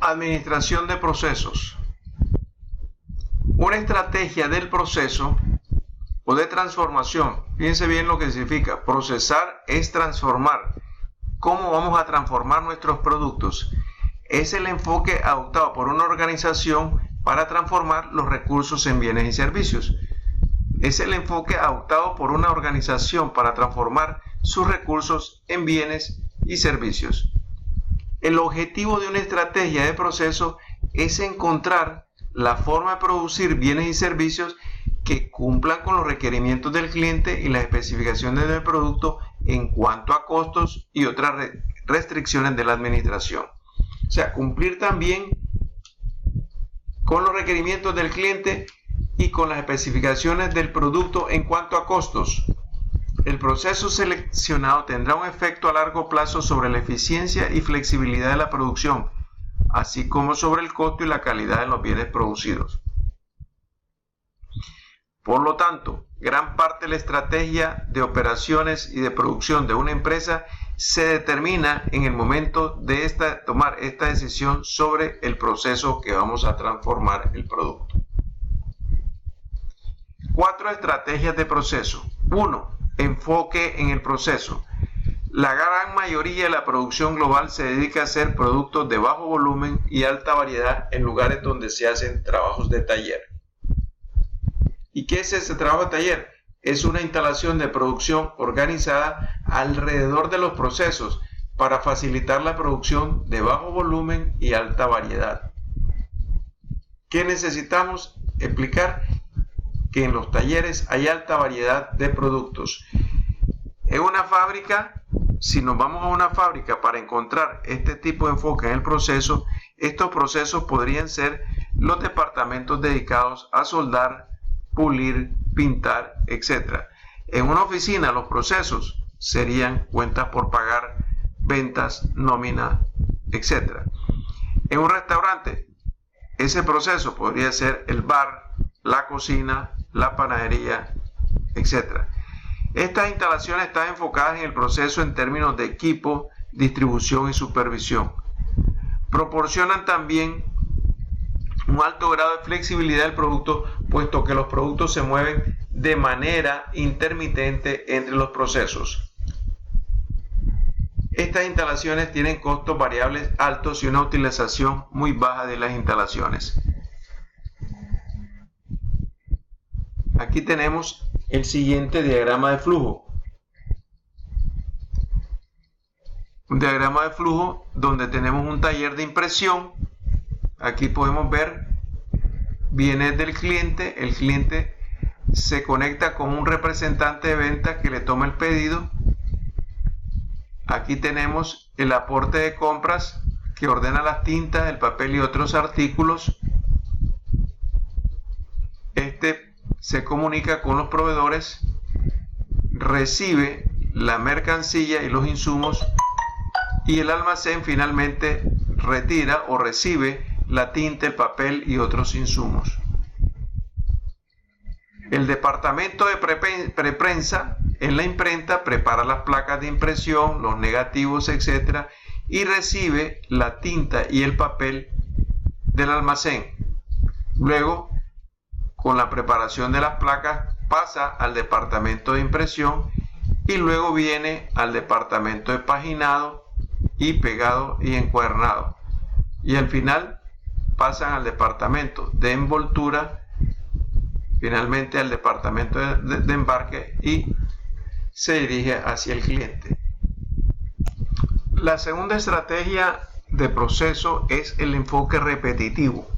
Administración de procesos. Una estrategia del proceso o de transformación. Fíjense bien lo que significa. Procesar es transformar. ¿Cómo vamos a transformar nuestros productos? Es el enfoque adoptado por una organización para transformar los recursos en bienes y servicios. Es el enfoque adoptado por una organización para transformar sus recursos en bienes y servicios. El objetivo de una estrategia de proceso es encontrar la forma de producir bienes y servicios que cumplan con los requerimientos del cliente y las especificaciones del producto en cuanto a costos y otras restricciones de la administración. O sea, cumplir también con los requerimientos del cliente y con las especificaciones del producto en cuanto a costos. El proceso seleccionado tendrá un efecto a largo plazo sobre la eficiencia y flexibilidad de la producción, así como sobre el costo y la calidad de los bienes producidos. Por lo tanto, gran parte de la estrategia de operaciones y de producción de una empresa se determina en el momento de tomar esta decisión sobre el proceso que vamos a transformar el producto. 4 estrategias de proceso. 1. Enfoque en el proceso. La gran mayoría de la producción global se dedica a hacer productos de bajo volumen y alta variedad en lugares donde se hacen trabajos de taller. ¿Y qué es ese trabajo de taller? Es una instalación de producción organizada alrededor de los procesos para facilitar la producción de bajo volumen y alta variedad. ¿Qué necesitamos explicar? Que en los talleres hay alta variedad de productos. En una fábrica, si nos vamos a una fábrica para encontrar este tipo de enfoque en el proceso, estos procesos podrían ser los departamentos dedicados a soldar, pulir, pintar, etc. En una oficina, los procesos serían cuentas por pagar, ventas, nómina, etc. En un restaurante, ese proceso podría ser el bar, la cocina, la panadería, etc. Estas instalaciones están enfocadas en el proceso en términos de equipo, distribución y supervisión. Proporcionan también un alto grado de flexibilidad del producto, puesto que los productos se mueven de manera intermitente entre los procesos. Estas instalaciones tienen costos variables altos y una utilización muy baja de las instalaciones. Aquí tenemos el siguiente diagrama de flujo. Un diagrama de flujo donde tenemos un taller de impresión. Aquí podemos ver, viene del cliente, el cliente se conecta con un representante de venta que le toma el pedido. Aquí tenemos el aporte de compras que ordena las tintas, el papel y otros artículos. Se comunica con los proveedores, recibe la mercancía y los insumos y el almacén finalmente retira o recibe la tinta, el papel y otros insumos. El departamento de preprensa en la imprenta prepara las placas de impresión, los negativos, etc. y recibe la tinta y el papel del almacén. Luego, con la preparación de las placas, pasa al departamento de impresión y luego viene al departamento de paginado y pegado y encuadernado. Y al final pasan al departamento de envoltura, finalmente al departamento de embarque y se dirige hacia el cliente. La segunda estrategia de proceso es el enfoque repetitivo.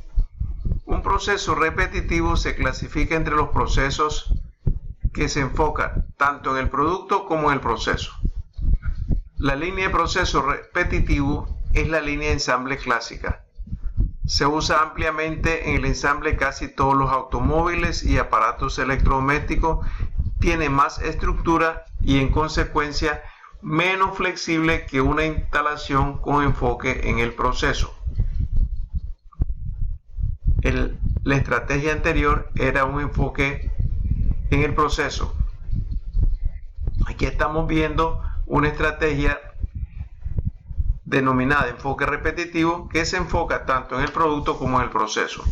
Un proceso repetitivo se clasifica entre los procesos que se enfocan tanto en el producto como en el proceso. La línea de proceso repetitivo es la línea de ensamble clásica. Se usa ampliamente en el ensamble de casi todos los automóviles y aparatos electrodomésticos. Tiene más estructura y en consecuencia menos flexible que una instalación con enfoque en el proceso. La estrategia anterior era un enfoque en el proceso. Aquí estamos viendo una estrategia denominada enfoque repetitivo, que se enfoca tanto en el producto como en el proceso.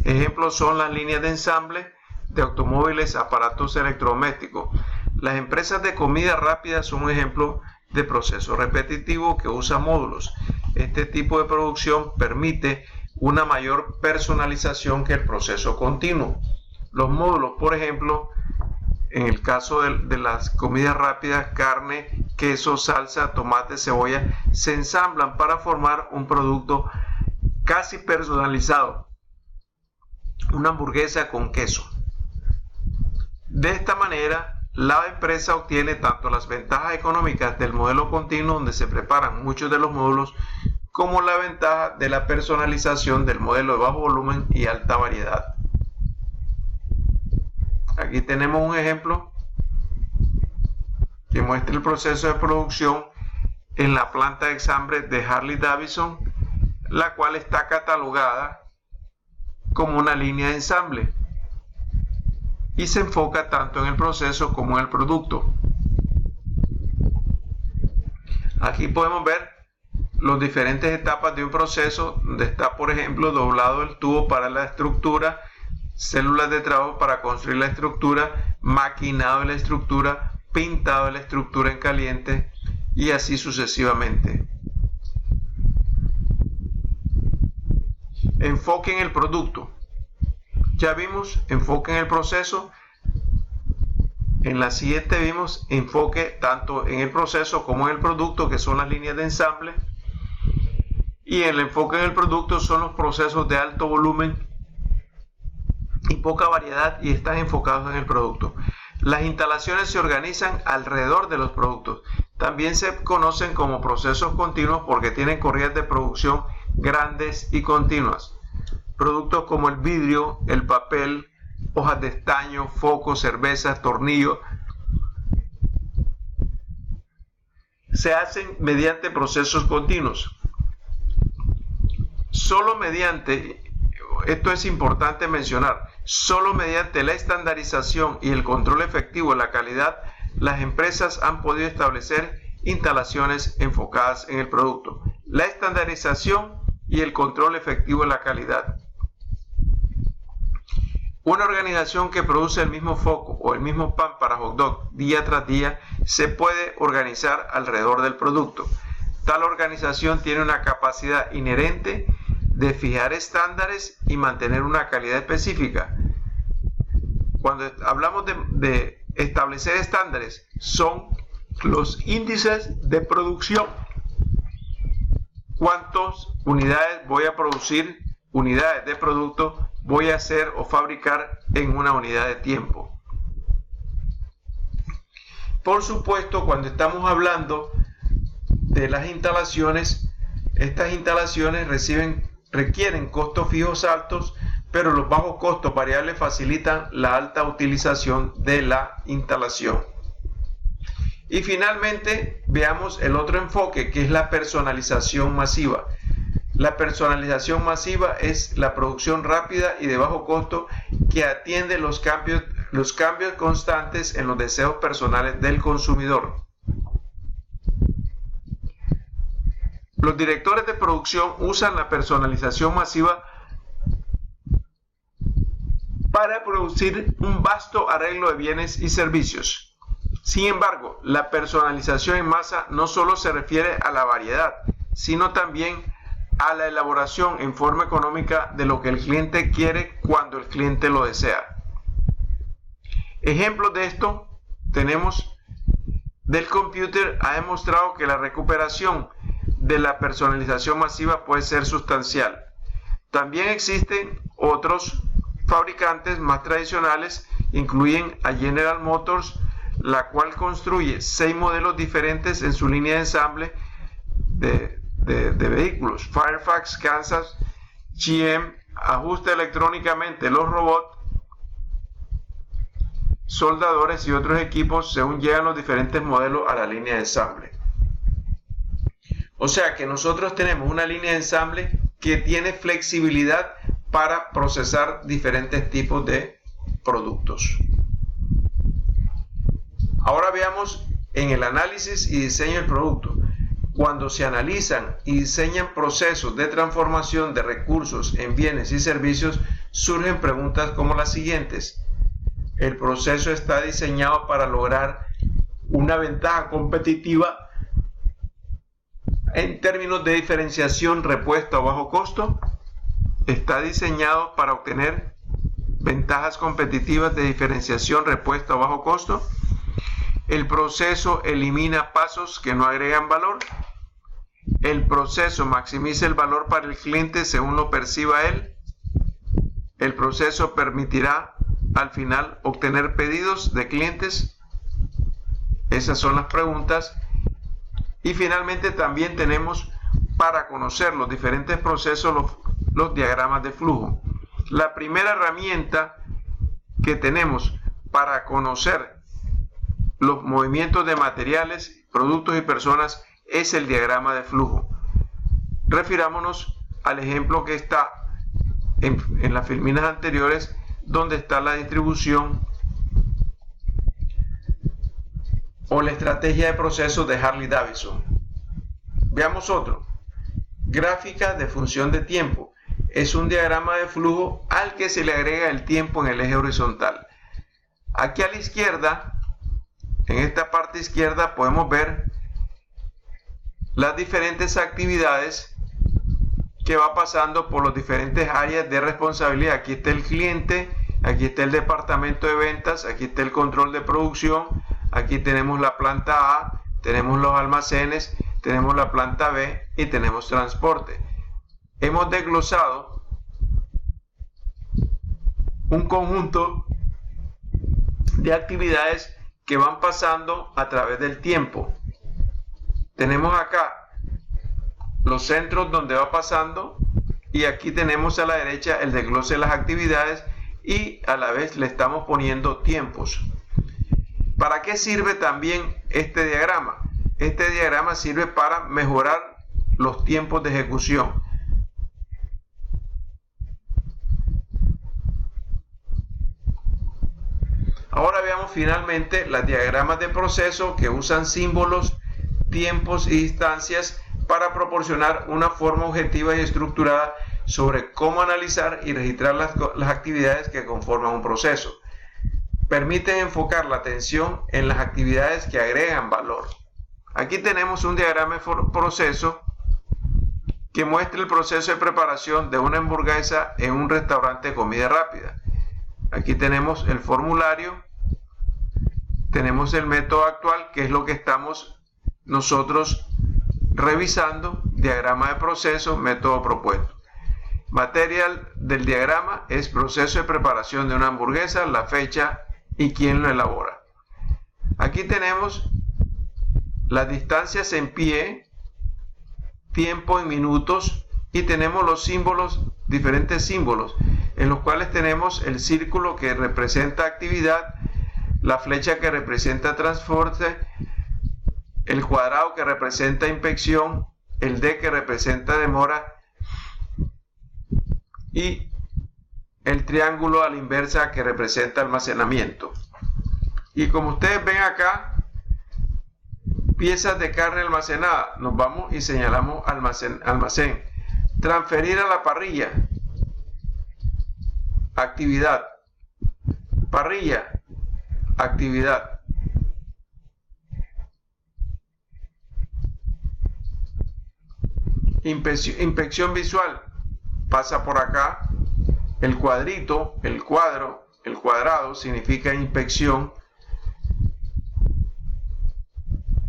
Ejemplos son las líneas de ensamble de automóviles, aparatos electrodomésticos. Las empresas de comida rápida son un ejemplo de proceso repetitivo que usa módulos. Este tipo de producción permite una mayor personalización que el proceso continuo. Los módulos, por ejemplo, en el caso de las comidas rápidas, carne, queso, salsa, tomate, cebolla, se ensamblan para formar un producto casi personalizado, una hamburguesa con queso. De esta manera, la empresa obtiene tanto las ventajas económicas del modelo continuo, donde se preparan muchos de los módulos, como la ventaja de la personalización del modelo de bajo volumen y alta variedad. Aquí tenemos un ejemplo que muestra el proceso de producción en la planta de ensamble de Harley-Davidson, la cual está catalogada como una línea de ensamble y se enfoca tanto en el proceso como en el producto. Aquí podemos ver las diferentes etapas de un proceso, donde está, por ejemplo, doblado el tubo para la estructura, células de trabajo para construir la estructura, maquinado de la estructura, pintado de la estructura en caliente y así sucesivamente. Enfoque en el producto. Ya vimos enfoque en el proceso. En la siguiente vimos enfoque tanto en el proceso como en el producto, que son las líneas de ensamble. Y el enfoque en el producto son los procesos de alto volumen y poca variedad y están enfocados en el producto. Las instalaciones se organizan alrededor de los productos. También se conocen como procesos continuos porque tienen corridas de producción grandes y continuas. Productos como el vidrio, el papel, hojas de estaño, focos, cervezas, tornillos, se hacen mediante procesos continuos. Solo mediante, esto es importante mencionar, solo mediante la estandarización y el control efectivo de la calidad, las empresas han podido establecer instalaciones enfocadas en el producto. La estandarización y el control efectivo de la calidad. Una organización que produce el mismo foco o el mismo pan para hot dog día tras día se puede organizar alrededor del producto. Tal organización tiene una capacidad inherente de fijar estándares y mantener una calidad específica. Cuando hablamos de establecer estándares, son los índices de producción. ¿Cuántas unidades voy a producir? Unidades de producto voy a hacer o fabricar en una unidad de tiempo. Por supuesto, cuando estamos hablando de las instalaciones, estas instalaciones requieren costos fijos altos, pero los bajos costos variables facilitan la alta utilización de la instalación. Y finalmente veamos el otro enfoque, que es la personalización masiva. La personalización masiva es la producción rápida y de bajo costo que atiende los cambios constantes en los deseos personales del consumidor. Los directores de producción usan la personalización masiva para producir un vasto arreglo de bienes y servicios. Sin embargo, la personalización en masa no solo se refiere a la variedad, sino también a la elaboración en forma económica de lo que el cliente quiere cuando el cliente lo desea. Ejemplos de esto tenemos: Dell Computer ha demostrado que la recuperación de la personalización masiva puede ser sustancial. También existen otros fabricantes más tradicionales, incluyen a General Motors, la cual construye 6 modelos diferentes en su línea de ensamble de vehículos. Fairfax, Kansas, GM ajusta electrónicamente los robots, soldadores y otros equipos según llegan los diferentes modelos a la línea de ensamble. O sea que nosotros tenemos una línea de ensamble que tiene flexibilidad para procesar diferentes tipos de productos. Ahora veamos en el análisis y diseño del producto. Cuando se analizan y diseñan procesos de transformación de recursos en bienes y servicios, surgen preguntas como las siguientes. ¿El proceso está diseñado para lograr una ventaja competitiva en términos de diferenciación, repuesto a bajo costo? ¿Está diseñado para obtener ventajas competitivas de diferenciación, repuesto a bajo costo? ¿El proceso elimina pasos que no agregan valor? ¿El proceso maximiza el valor para el cliente según lo perciba él? ¿El proceso permitirá al final obtener pedidos de clientes? Esas son las preguntas. Y finalmente también tenemos, para conocer los diferentes procesos, los diagramas de flujo. La primera herramienta que tenemos para conocer los movimientos de materiales, productos y personas es el diagrama de flujo. Refirámonos al ejemplo que está en las filminas anteriores, donde está la distribución o la estrategia de procesos de Harley-Davidson. Veamos otro. Gráfica de función de tiempo. Es un diagrama de flujo al que se le agrega el tiempo en el eje horizontal. Aquí a la izquierda, en esta parte izquierda, podemos ver las diferentes actividades que va pasando por las diferentes áreas de responsabilidad. Aquí está el cliente, aquí está el departamento de ventas, aquí está el control de producción, aquí tenemos la planta A, tenemos los almacenes, tenemos la planta B y tenemos transporte. Hemos desglosado un conjunto de actividades que van pasando a través del tiempo. Tenemos acá los centros donde va pasando y aquí tenemos a la derecha el desglose de las actividades y a la vez le estamos poniendo tiempos. ¿Para qué sirve también este diagrama? Este diagrama sirve para mejorar los tiempos de ejecución. Ahora veamos finalmente los diagramas de proceso que usan símbolos, tiempos y distancias para proporcionar una forma objetiva y estructurada sobre cómo analizar y registrar las actividades que conforman un proceso. Permiten enfocar la atención en las actividades que agregan valor. Aquí tenemos un diagrama de proceso que muestra el proceso de preparación de una hamburguesa en un restaurante de comida rápida. Aquí tenemos el formulario, tenemos el método actual, que es lo que estamos nosotros revisando, diagrama de proceso, método propuesto. Material del diagrama es proceso de preparación de una hamburguesa, la fecha y quién lo elabora. Aquí tenemos las distancias en pie, tiempo en minutos y tenemos los símbolos, diferentes símbolos, en los cuales tenemos el círculo que representa actividad, la flecha que representa transporte, el cuadrado que representa inspección, el D que representa demora y el triángulo a la inversa que representa almacenamiento. Y como ustedes ven acá, piezas de carne almacenada, nos vamos y señalamos almacén. Transferir a la parrilla, actividad. Parrilla, actividad. Inspección visual, pasa por acá. El cuadrito, el cuadrado significa inspección.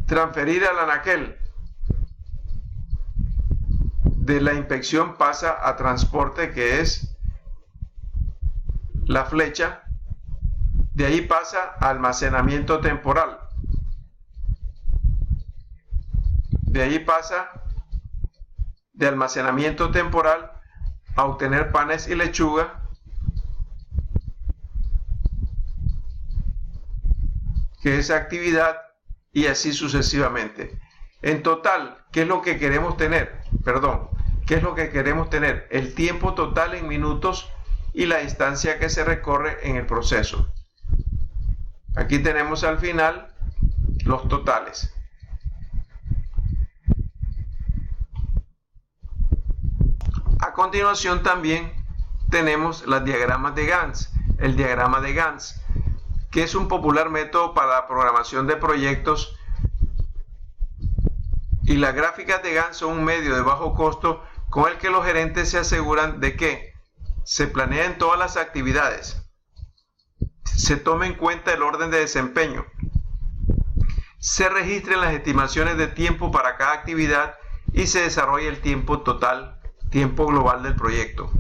Transferir al anaquel. De la inspección pasa a transporte, que es la flecha. De ahí pasa a almacenamiento temporal. De ahí pasa de almacenamiento temporal a obtener panes y lechuga, que es actividad, y así sucesivamente. En total, ¿qué es lo que queremos tener? ¿Qué es lo que queremos tener? El tiempo total en minutos y la distancia que se recorre en el proceso. Aquí tenemos al final los totales. A continuación también tenemos los diagramas de Gantt. El diagrama de Gantt, que es un popular método para la programación de proyectos, y las gráficas de Gantt son un medio de bajo costo con el que los gerentes se aseguran de que se planeen todas las actividades, se tome en cuenta el orden de desempeño, se registren las estimaciones de tiempo para cada actividad y se desarrolle el tiempo total, tiempo global del proyecto.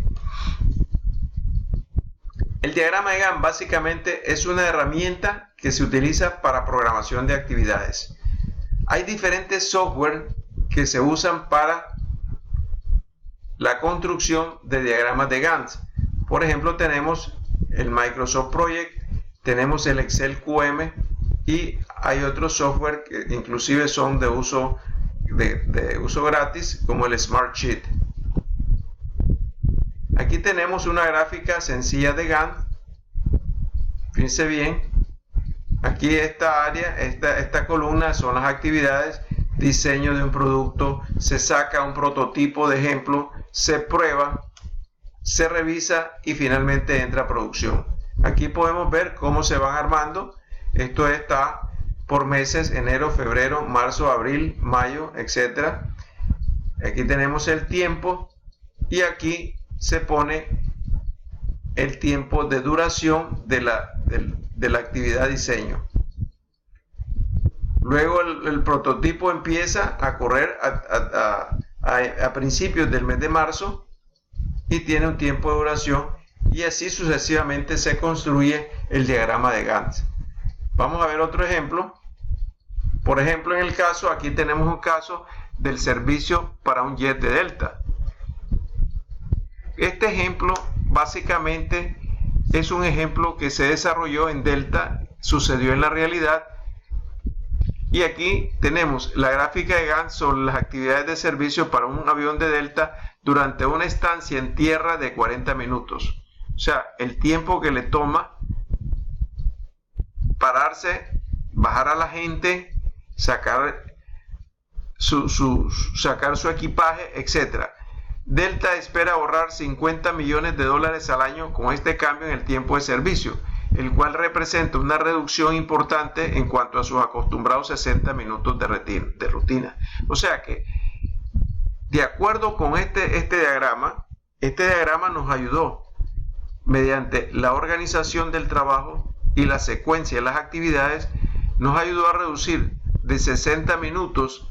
El diagrama de Gantt básicamente es una herramienta que se utiliza para programación de actividades. Hay diferentes software que se usan para la construcción de diagramas de Gantt. Por ejemplo, tenemos el Microsoft Project, tenemos el Excel QM y hay otros software que inclusive son de uso gratis, como el Smartsheet. Aquí tenemos una gráfica sencilla de Gantt. Fíjense bien, aquí esta área, esta columna son las actividades: diseño de un producto, se saca un prototipo de ejemplo, se prueba, se revisa y finalmente entra a producción. Aquí podemos ver cómo se van armando. Esto está por meses: enero, febrero, marzo, abril, mayo, etc. Aquí tenemos el tiempo y aquí se pone el tiempo de duración de la actividad diseño. Luego el prototipo empieza a correr a principios del mes de marzo y tiene un tiempo de duración, y así sucesivamente se construye el diagrama de Gantt. Vamos a ver otro ejemplo. Por ejemplo, en el caso, aquí tenemos un caso del servicio para un jet de Delta. Este ejemplo básicamente es un ejemplo que se desarrolló en Delta, sucedió en la realidad, y aquí tenemos la gráfica de Gantt sobre las actividades de servicio para un avión de Delta durante una estancia en tierra de 40 minutos. O sea, el tiempo que le toma pararse, bajar a la gente, sacar su equipaje, etc. Delta espera ahorrar $50 millones al año con este cambio en el tiempo de servicio, el cual representa una reducción importante en cuanto a sus acostumbrados 60 minutos de rutina. O sea que, de acuerdo con este diagrama nos ayudó, mediante la organización del trabajo y la secuencia de las actividades, nos ayudó a reducir de 60 minutos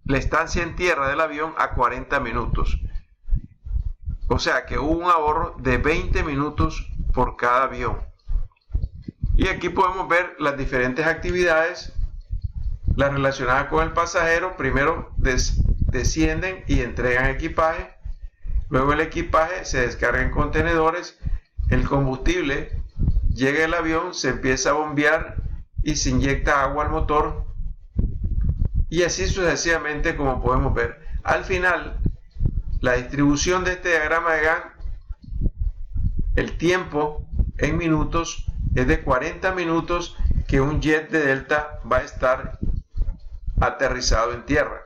la estancia en tierra del avión a 40 minutos. O sea que hubo un ahorro de 20 minutos por cada avión. Y aquí podemos ver las diferentes actividades, las relacionadas con el pasajero. Primero descienden y entregan equipaje. Luego el equipaje se descarga en contenedores. El combustible llega al avión, se empieza a bombear y se inyecta agua al motor. Y así sucesivamente, como podemos ver. Al final, la distribución de este diagrama de Gantt, el tiempo en minutos es de 40 minutos que un jet de Delta va a estar aterrizado en tierra,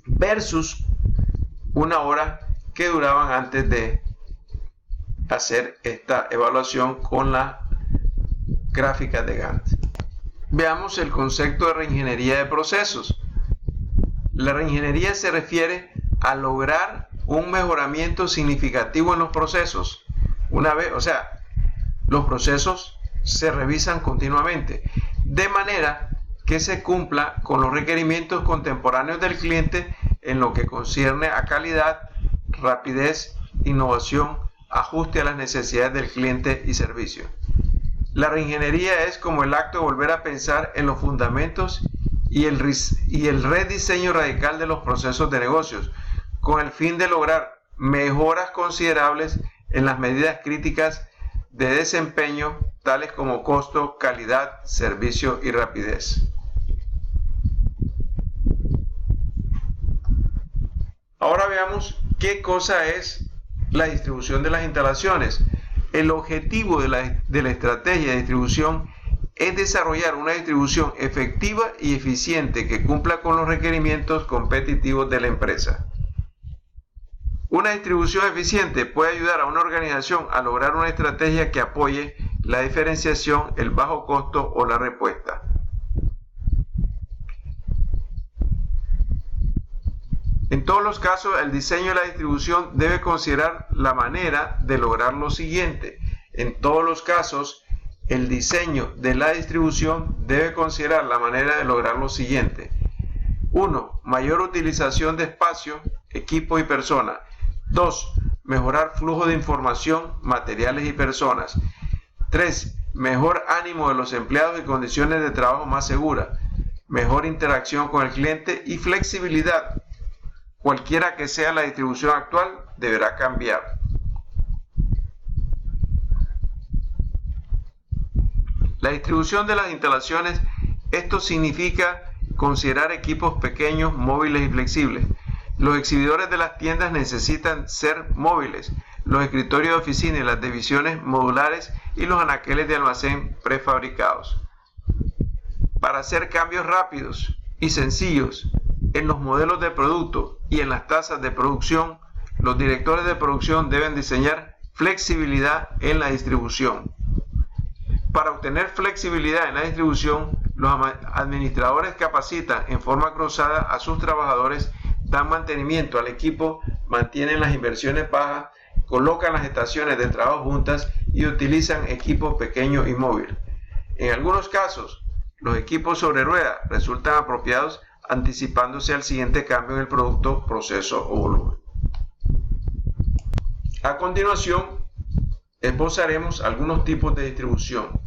versus una hora que duraban antes de hacer esta evaluación con la gráfica de Gantt. Veamos el concepto de reingeniería de procesos. La reingeniería se refiere a lograr un mejoramiento significativo en los procesos. Los procesos se revisan continuamente, de manera que se cumpla con los requerimientos contemporáneos del cliente en lo que concierne a calidad, rapidez, innovación, ajuste a las necesidades del cliente y servicio. La reingeniería es como el acto de volver a pensar en los fundamentos y el rediseño radical de los procesos de negocios, con el fin de lograr mejoras considerables en las medidas críticas de desempeño, tales como costo, calidad, servicio y rapidez. Ahora veamos qué cosa es la distribución de las instalaciones. El objetivo de la estrategia de distribución es desarrollar una distribución efectiva y eficiente que cumpla con los requerimientos competitivos de la empresa. Una distribución eficiente puede ayudar a una organización a lograr una estrategia que apoye la diferenciación, el bajo costo o la respuesta. En todos los casos, el diseño de la distribución debe considerar la manera de lograr lo siguiente. En todos los casos, el diseño de la distribución debe considerar la manera de lograr lo siguiente. 1. Mayor utilización de espacio, equipo y personas. 2. Mejorar flujo de información, materiales y personas. 3. Mejor ánimo de los empleados y condiciones de trabajo más seguras. Mejor interacción con el cliente y flexibilidad. Cualquiera que sea la distribución actual, deberá cambiar. La distribución de las instalaciones, esto significa considerar equipos pequeños, móviles y flexibles. Los exhibidores de las tiendas necesitan ser móviles, los escritorios de oficina y las divisiones modulares y los anaqueles de almacén prefabricados. Para hacer cambios rápidos y sencillos en los modelos de producto y en las tasas de producción, los directores de producción deben diseñar flexibilidad en la distribución. Para obtener flexibilidad en la distribución, los administradores capacitan en forma cruzada a sus trabajadores, dan mantenimiento al equipo, mantienen las inversiones bajas, colocan las estaciones de trabajo juntas y utilizan equipos pequeños y móviles. En algunos casos, los equipos sobre ruedas resultan apropiados anticipándose al siguiente cambio en el producto, proceso o volumen. A continuación, esbozaremos algunos tipos de distribución.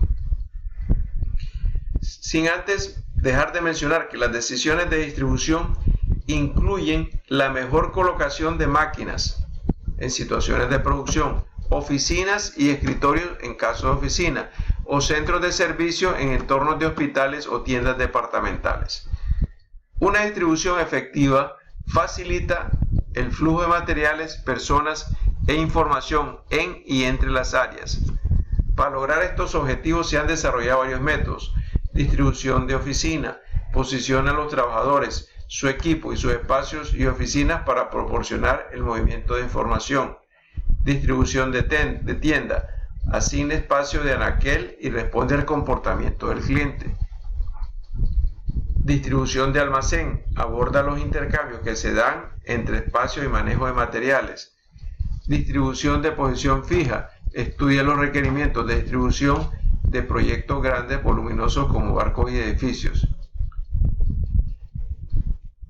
Sin antes dejar de mencionar que las decisiones de distribución incluyen la mejor colocación de máquinas en situaciones de producción, oficinas y escritorios en caso de oficina, o centros de servicio en entornos de hospitales o tiendas departamentales. Una distribución efectiva facilita el flujo de materiales, personas e información en y entre las áreas. Para lograr estos objetivos se han desarrollado varios métodos. Distribución de oficina, posiciona a los trabajadores, su equipo y sus espacios y oficinas para proporcionar el movimiento de información. Distribución de tienda, asigna espacio de anaquel y responde al comportamiento del cliente. Distribución de almacén, aborda los intercambios que se dan entre espacio y manejo de materiales. Distribución de posición fija, estudia los requerimientos de distribución de proyectos grandes voluminosos como barcos y edificios.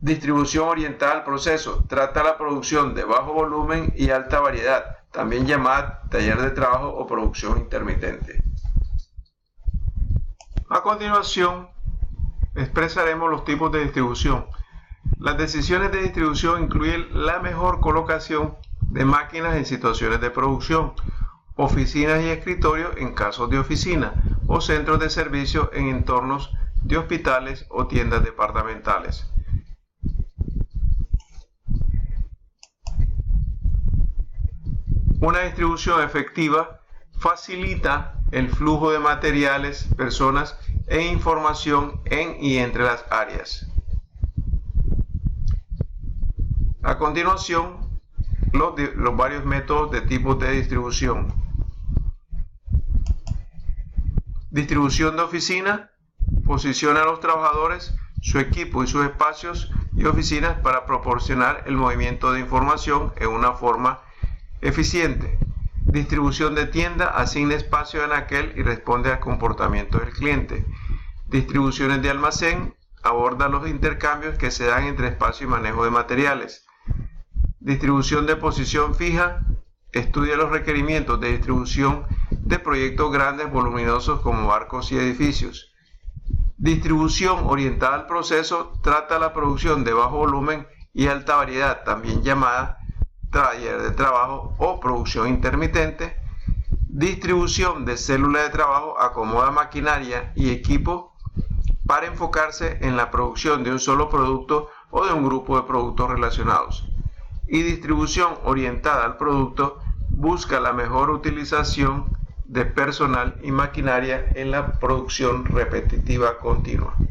Distribución orientada al proceso, trata la producción de bajo volumen y alta variedad, también llamada taller de trabajo o producción intermitente. A continuación, expresaremos los tipos de distribución. Las decisiones de distribución incluyen la mejor colocación de máquinas en situaciones de producción, oficinas y escritorios en casos de oficina, o centros de servicio en entornos de hospitales o tiendas departamentales. Una distribución efectiva facilita el flujo de materiales, personas e información en y entre las áreas. A continuación, los varios métodos de tipos de distribución. Distribución de oficina, posiciona a los trabajadores, su equipo y sus espacios y oficinas para proporcionar el movimiento de información en una forma eficiente. Distribución de tienda, asigna espacio de anaquel y responde al comportamiento del cliente. Distribuciones de almacén, aborda los intercambios que se dan entre espacio y manejo de materiales. Distribución de posición fija, estudia los requerimientos de distribución de proyectos grandes voluminosos como barcos y edificios. Distribución orientada al proceso, trata la producción de bajo volumen y alta variedad, también llamada taller de trabajo o producción intermitente. Distribución de célula de trabajo, acomoda maquinaria y equipo para enfocarse en la producción de un solo producto o de un grupo de productos relacionados. Y distribución orientada al producto, busca la mejor utilización de personal y maquinaria en la producción repetitiva continua.